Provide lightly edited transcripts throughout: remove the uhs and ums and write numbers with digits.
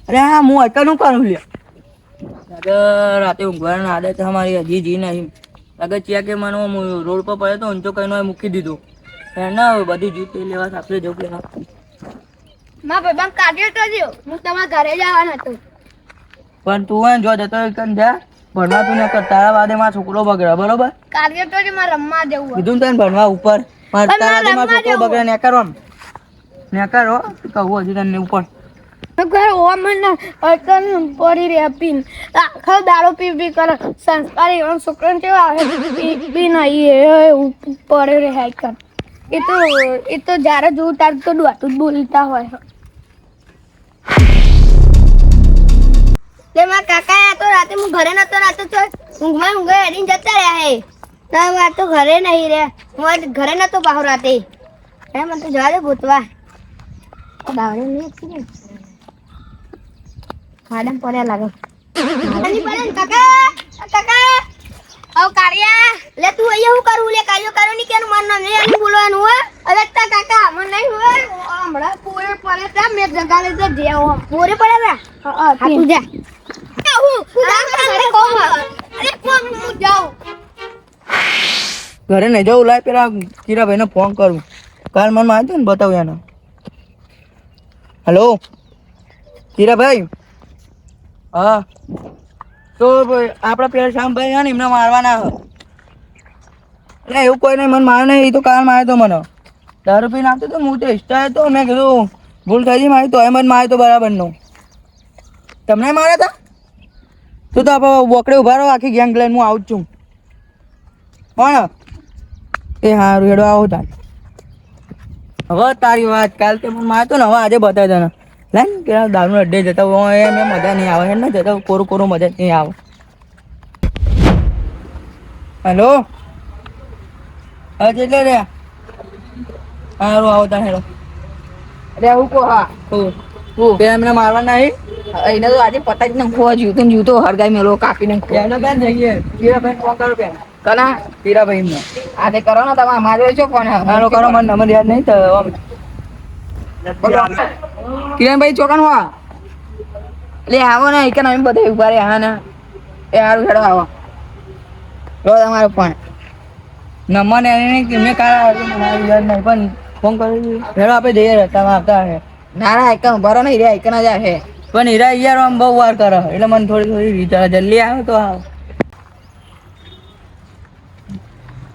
અરે હા હું અટકનું કરું લે દાદા રાતે ઊંઘવાની આદત અમારી હજી જી નહીં અગર ચિયા કે મને રોડ પર પડ્યો તો ઊંચો કહીને મૂકી દીધો ના બધી જૂત લેવા આપણે જવું લેવા માં ભાઈ કાઢ્યો તો જો હું તમારા ઘરે જવાનો હતો પણ તું જો જતો કન જા ભણવા તું ન કર તારા વાદે માં છોકરો બગડે બરોબર કાઢ્યો તો મારે રમવા જવું કીધું તને ભણવા ઉપર તારા વાદે માં છોકરો બગડે ને કરો ને કરો કહું હજી તને ઉપર ઘર ઓમ ને અટલ પડી રે પીન આખો દારૂ પી કરે સંસ્કારી એવો છોકરો કેવો આવે પી નહીં પડે રે હાઈ કર એ તો જ્યારે જોઉં ત્યારે તો દોતું જ બોલતા હોય તે મારા કાકા તો રાતે હું ઘરે નતો રાતો તો ઊંઘે હેડીને જતા રહ્યા હે ના મારે તો ઘરે નહીં રે હું ઘરે નતો પાહો રાતે હે મને તો જવા દે ભૂતવા દાવડે નહીં ખાડમ પડ્યા લાગે ખાડમ પડે કાકા કાકા આવ કારિયા લે તું અહીંયા હું કરું લે કાર્યો કરો ની કેનું માર નામ લે એનું બોલવાનું હો અરે તા કાકા મને નહીં હોય હમણાં પૂરે પડે તા મે જગાડે તો દેવ પૂરે પડે રે હા તું જા હું ઘરે કોમ અરે કોમ હું જાઉં ઘરે નહીં જવું લાય પેલા કીરાભાઈ ને ફોન કરું કાલ મને આવ્યો ને બતાવું એને હેલો કીરાભાઈ હા તો આપડા પેલા શ્યામભાઈ છે ને એમને મારવાના એટલે એવું કોઈ નહીં મને મારે નહીં એ તો કાલ માર્યો તો મને દારૂ પીને આવતો તો હું તો ઇન્સ્ટા હતો મેં કીધું ભૂલ થઈ ગઈ મારી તો એમ જ માર્યો તો બરાબરનો તમને માર્યા હતા તું તો આપણે બોકડે ઉભા રહો આખી ગેંગ લઈને હું આવું જ છું કોણ એ સારું હેડો આવો તાર હવે તારી વાત કાલ તે મને માર્યો તો ને હવે આજે બતાવી તને લાઈન પેલા દારૂ અડ્ડે જતા હોય એમ મજા નહીં આવે એમ ને જતા કોરું કોરું મજા નહીં આવે હેલો હા એટલે રે સારું આવો તાર હેડો અરે આવું કહો હા એમને મારવા નહીં એને તો આજે પતા જ ને ખોવા જૂતો હરગાઈ મેલો કાપીને એનો બેન જઈએ હીરાભાઈ ફોન કરો બેન કના હીરાભાઈ આજે કરો ને તમે મારો છો ફોન હાલો કરો મને નંબર યાદ નહીં તો કિરણભાઈ ચોકન હો એટલે આવો ને એક અમે બધા ઉભા રહ્યા હા ને એ સારું હેડો આવો લો તમારો ફોન નંબર ને એને મેં કાઢા યાદ નહીં પણ ફોન કરી હેડો આપણે જઈએ રસ્તામાં આવતા હે ના ના એક ભરો નહીં રે એક જ હે પણ હીરા યાર આમ બહુ વાર કરે એટલે મને થોડી વિચાર જલ્દી આવે તો આવો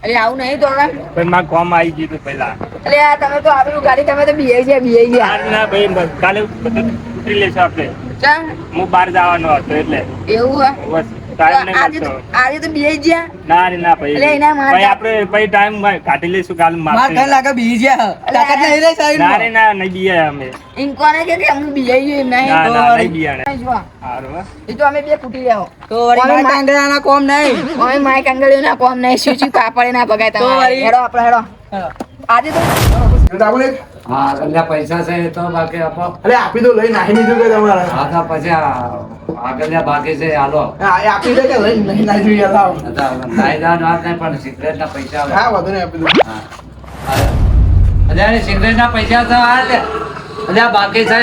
અરે આવું નહીં તો ભાઈ માં કોમ આવી ગયું પહેલા એટલે આ તમે તો આપણું ગાડી તમે તો બીઆઈ ગયા ના ભાઈ કાલે છૂટી લેશો આપણે ચા હું બહાર જવાનો હતો એટલે એવું હે બસ ટાઈમ નહીં મળતો આજે તો બીઆઈ ગયા ના રે ના ભાઈ એટલે એના માર ભાઈ આપણે ભાઈ ટાઈમ કાઢી લઈશું કાલ માર કઈ લાગે બીઈ ગયા તાકાત નહીં રે સાઈડ ના રે ના નહીં બીયા અમે ઇન્કોને કે હું બીઆઈ ગયો એમ નહીં ના તો ના નહીં બીયા જો સારું હે એ તો અમે બે ફૂટી જાવ તો વળી માય કાંગડાના કોમ નહીં અમે માય કાંગડીઓના કોમ નહીં સૂચી પાપડે ના ભગાય તમારે હેડો આપણે હેડો આજે તો હા એટલે પૈસા છે તો બાકી આપો અરે આપી દો લઈ નાખી દીધું કે તમારે હા તો પછી આગળ બાકી છે હાલો આપી દે કે લઈ નહીં નાખી દીધું લાવ કાયદાનો વાત નહીં પણ સિગરેટ ના પૈસા આવે હા વધુ નહીં આપી દો અરે સિગરેટ ના પૈસા તો હાલ અલ્યા બાકી છે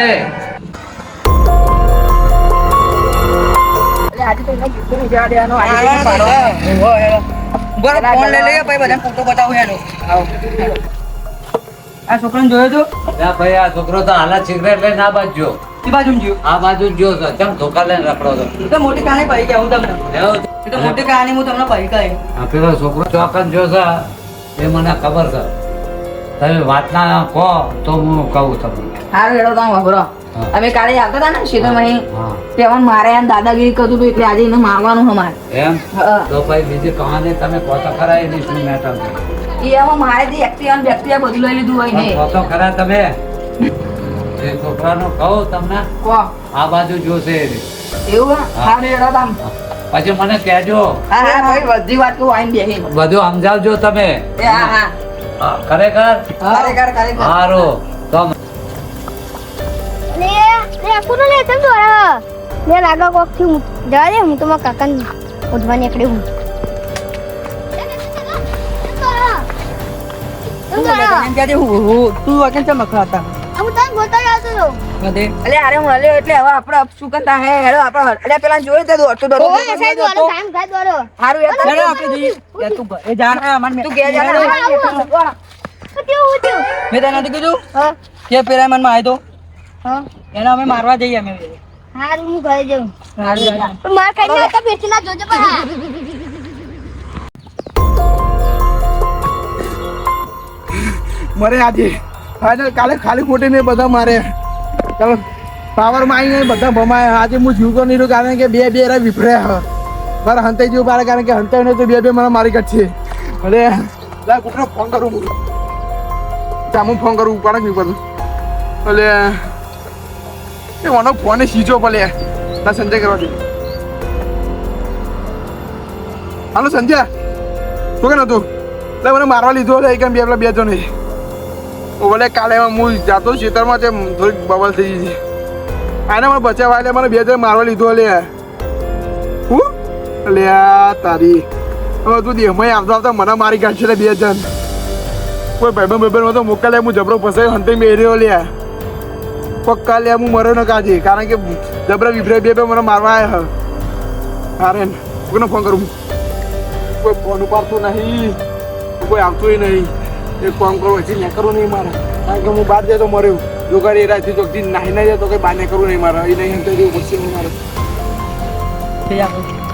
આજે તો એનો ગુસ્સો ઉજા દેવાનો આજે પાડો હો હેડો બરો ફોન લઈ લઈએ ભાઈ બધા ફોટો બતાવો હેડો આવો આ છોકરાને જોયો તો અલ્યા ભાઈ આ છોકરો તો હાલ સિગરેટ લઈને આ બાજુ ઈ બાજુ જીવ આ બાજુ જો તો ચમ ધોકા લઈને રખડો તો એ તો મોટી કહાની પડી ગયા હું તમને એવું એ તો મોટી કહાની હું તમને પડી ગઈ આ પેલો છોકરો ચોકન જો છે એ મને ખબર છે તમે વાત ના કહો તો હું કહું તમને હારું હેડો તો વાપરો અમે કાલે આવતા હતા ને સીધોમાં હા તેમાં મારે એમ દાદાગીરી કરતું હતું એટલે આજે એને મારવાનું અમારે એમ હા તો ભાઈ બીજી કહાની તમે કહો તો ખરા એની શું મેટર છે એ એમાં મારે જે એક્ટિવા વ્યક્તિએ બધું લઈ લીધું હોય ને કહો તો ખરા તમે એ છોકરાનું કહું તમને કહો આ બાજુ જોશે એ. એવું હારું હેડો તો પછી મને કહેજો હા હા ભાઈ બધી વાત કહું આવીને બેસી બધું સમજાવજો તમે એ હા હા હા, ખરેખર ખરેખર સારું તો લે કોનો લે તમ તો લે લાગા કોક થી જવા દે હું તો મારા કાકાને ઉઠવા નીકળી હું તું વાકેન ચમ ખાતા હું તને બોલતો જ આવતો હતો. બધે અલે અરે મળ્યો એટલે હવે આપણે શું કરતા હે હેડો આપણે અલે પેલા જોઈ તે દોડતો ઓય, સાહેબ, દોડો, સાહેબ, સાહેબ, દોડો. હારું યાર હેડો આપણે જઈએ યાર તું એ જાણ તું કે જાણ શું થયું? મેં તને નથી કીધું હા, કે પેલા મનમાં આવ્યો તો હા. એને અમે મારવા જઈએ અમે હારું, હું ઘરે જાઉં. હારું પણ માર ખાઈને આવતા પેટથી ના જોજો પણ. મરે આજે ફાઇનલ કાલે ખાલી ખોટી ને બધા મારે ચાલો પાવરમાં આવીને બધા ભમાયા આજે હું જીવતો નહીં રહ્યો કારણ કે બે રા વિફર્યા મારા હંતાઈ જેવું પાડે કારણ કે હંતાઈ ને તો બે મને મારી કાઢશે અરે લા કુકરો ફોન કરું હું ચામું ફોન કરું ઉપાડે નહીં પડતું એટલે એ ઓનો ફોને સીજો ભલે ના સંજય કરવા દે હાલો સંજય શું કે નતું એટલે મને મારવા લીધો એટલે એક બે પેલા બે જણ બોલે કાલે હું જાતો ખેતરમાં તે થોડીક બબલ થઈ ગઈ આને મને બચાવવા એટલે મને બે જણ મારવા લીધો એટલે હું એટલે આ તારી હવે તું દેહમાં આવતો આવતા મને મારી કાઢશે એટલે બે જણ કોઈ ભાઈબંધ તો મોકલે હું જબરો ફસાયો હંતે મેર્યો લે પક્કા લે હું મર્યો ન કાજે કારણ કે જબરા વિભરે બે મને મારવા આવ્યા હારે કોઈને ફોન કરું કોઈ ફોન ઉપાડતું નહીં કોઈ આવતું નહીં એક કામ કરવું હજી ને કરવું નહીં મારે કારણ કે હું બહાર જાય તો મર્યો જો કરી રાતથી ચોકથી નાહી ના જાય તો કંઈ બહાર ને કરવું નહીં મારે એ નહીં તો જેવું પડશે નહીં મારે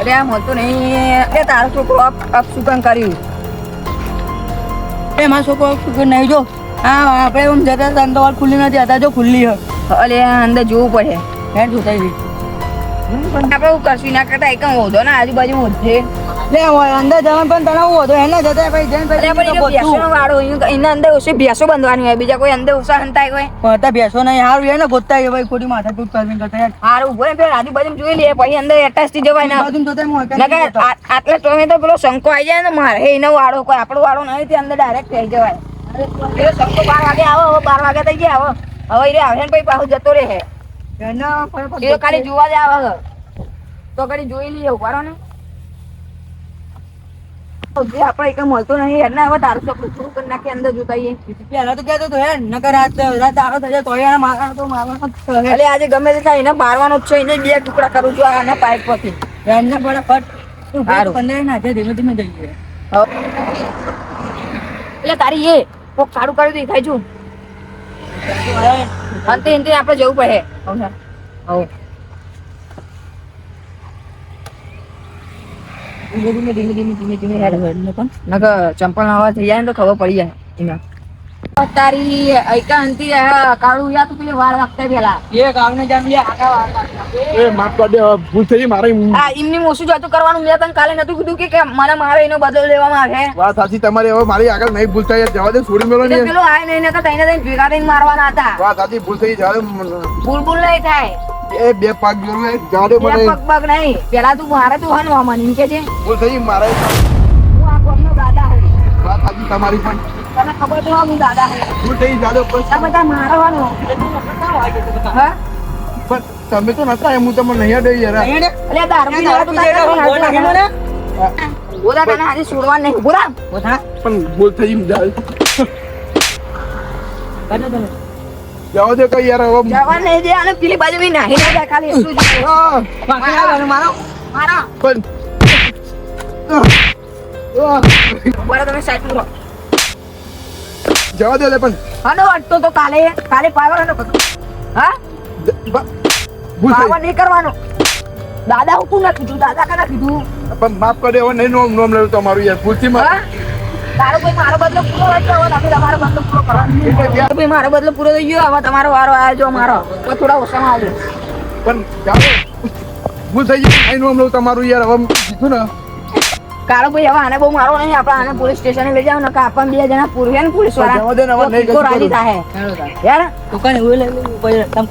અરે આ મળતો નહીં એ તારો છોકરો અપ શું કામ કર્યું એ મારો છોકરો શું નહીં જો હા આપણે એમ જતા હતા તો ખુલ્લી નથી હતા જો ખુલ્લી અલે અંદર જોવું પડે હેડ જોતા આપણે એવું કરશું ના કરતા એક ઓધો ને આજુબાજુ ઓધે લે હોય અંદર જવાનું પણ તને ઓધો એને જતા ભાઈ જઈને ભેંસો વાળો એના અંદર ઓછી ભેંસો બંધવાની હોય બીજા કોઈ અંદર ઓછા હંતાય હોય પણ ભેંસો નહીં હારું એને ગોતતા હોય ભાઈ ખોટી માથા તૂટ કરવી કરતા હારું ઉભો ને પેલા આજુબાજુ જોઈ લે પછી અંદર એટાચ થી જવાય ના આટલા ટોમે તો પેલો શંકો આવી જાય ને મારે એનો વાળો કોઈ આપણો વાળો નહીં તે અંદર ડાયરેક્ટ થઈ જવાય પેલો શંકો 12 વાગે આવો હવે 12 વાગે થઈ ગયા હવે એ આવે ને પછી પાછું જતો રહે એ ખાલી જોવા જ આવે તો ખાલી જોઈ લઈએ ઉભારો ને આપણે એક મળતો નહીં યાર ના હવે તારું છોકરું પૂરું કરી નાખી અંદર જોતા પેલા તો કહેતો તો હે નકર રાત તારો થઈ જાય તો એને મારવાનો તો મારવાનો એટલે આજે ગમે તે થાય એને મારવાનો જ છે એને બે ટુકડા કરું છું આના પાઇપ પરથી એને ફટાફટ 15 ના ધીમે ધીમે જઈએ એટલે તારી એ કોક કાળું કાળું દેખાય છું અંતે અંતે આપણે જવું પડે હવે ધીમે ધીમે હેડ પણ નકર ચંપલ હવા થઈ જાય ને તો ખબર પડી જાય એના તારી એકા અંતી કાળું યા તો પેલી વાર વાગતા પેલા એ કાળને જામ લે આગા વાર એ માફ કરી દે ભૂલ થઈ મારે હા એમની મોસું જતું કરવાનું મેં તને કાલે નતું કીધું કે મને મારે એનો બદલો લેવામાં આવે વાત સાચી તમારી હવે મારી આગળ નહીં ભૂલ થઈ જવા દે છોડી મેલો નહીં પેલો આય નહીં નતા તઈને તઈને ભેગા થઈને મારવાના હતા વાત સાચી ભૂલ થઈ જવા દે ભૂલ નહીં થાય એ બે પાક જોડે જાડે મને પગ નહીં પેલા તું મારે તું હન મને કે છે ભૂલ થઈ મારે હું આ કોમનો દાદા હું વાત સાચી તમારી પણ તને ખબર તો હું દાદા હું ભૂલ થઈ જાડે બસ આ બધા મારવાનો હા પણ તમે તો નતા એમ હું તમને નહીં અડે યાર અલે દારૂ પીને તું મને બોલા તને આજે છોડવા નહીં બોલા બોલા પણ ભૂલ થઈ જાય જાવ દે કઈ યાર હવે જવા નહીં દે અને પેલી બાજુ બી નાહી ના જાય ખાલી એટલું જ મારો મારો પણ બોલા તમે સાઈડ પર જવા દે લે પણ હાનો અટતો તો કાલે પાવર હનો હા ભૂલ પાવર નહીં કરવાનો દાદા હું ના કીધું દાદા કના કીધું પણ માફ કરી દે હવે નહીં નોમ લેવું તમારું યાર ભૂલથી હા તારો કોઈ મારો બદલો પૂરો થઈ ગયો હવે તમારો બદલો પૂરો કરવાનો ભાઈ મારો બદલો પૂરો થઈ ગયો હવે તમારો વારો આવ્યો જો મારો તો થોડા ઓછામાં આવજો પણ જાવ ભૂલ થઈ ગઈ નહીં નોમ લેવું તમારું યાર હવે કીધું ને કાળો ભાઈ હવે આને બહુ મારો નહીં આપણે આને પોલીસ સ્ટેશને લઈ જાવ ને કે આપણને બે જણા પૂરવે ને પોલીસ જવા દે ને, હવે નહીં વાળા રાજી થાય યાર તું કઈ એવું લઈ તમે